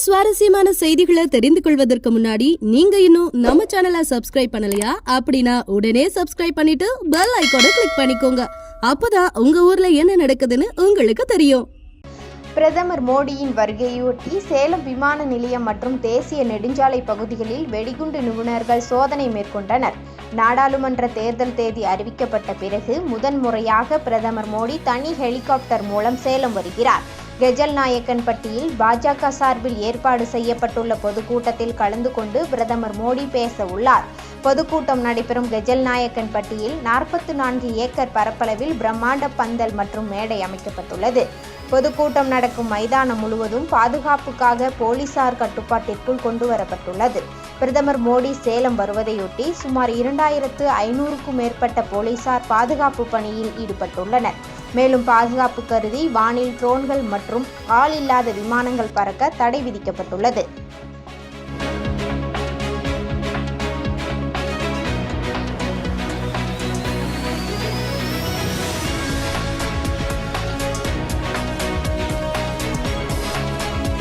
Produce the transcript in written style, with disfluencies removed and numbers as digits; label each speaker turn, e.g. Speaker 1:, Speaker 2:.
Speaker 1: சுவாரஸ்யமான செய்திகளை தெரிந்து கொள்வதற்கு முன்னாடி நீங்க இன்னும் நம்ம சேனலை சப்ஸ்கிரைப் பண்ணலையா? அப்படின்னா உடனே சப்ஸ்கிரைப் பண்ணிட்டு பெல் ஐகானை கிளிக் பண்ணிக்கோங்க. அப்பதான் உங்க ஊர்ல என்ன நடக்குதுன்னு உங்களுக்கு தெரியும்.
Speaker 2: பிரதமர் மோடியின் வருகையொட்டி சேலம் விமான நிலையம் மற்றும் தேசிய நெடுஞ்சாலை பகுதிகளில் வெடிகுண்டு நிபுணர்கள் சோதனை மேற்கொண்டனர். நாடாளுமன்ற தேர்தல் தேதி அறிவிக்கப்பட்ட பிறகு முதன்முறையாக பிரதமர் மோடி தனி ஹெலிகாப்டர் மூலம் சேலம் வருகிறார். கெஜல் நாயக்கன்பட்டியில் பாஜக சார்பில் ஏற்பாடு செய்யப்பட்டுள்ள பொதுக்கூட்டத்தில் கலந்து கொண்டு பிரதமர் மோடி பேச உள்ளார். பொதுக்கூட்டம் நடைபெறும் கெஜல் நாயக்கன்பட்டியில் 44 ஏக்கர் பரப்பளவில் பிரம்மாண்ட பந்தல் மற்றும் மேடை அமைக்கப்பட்டுள்ளது. பொதுக்கூட்டம் நடக்கும் மைதானம் முழுவதும் பாதுகாப்புக்காக போலீசார் கட்டுப்பாட்டிற்குள் கொண்டுவரப்பட்டுள்ளது. பிரதமர் மோடி சேலம் வருவதையொட்டி சுமார் 2500க்கும் மேற்பட்ட போலீசார் பாதுகாப்பு பணியில் ஈடுபட்டுள்ளனர். மேலும் பாதுகாப்பு கருதி வானில் ட்ரோன்கள் மற்றும் ஆள் இல்லாத விமானங்கள் பறக்க தடை விதிக்கப்பட்டுள்ளது.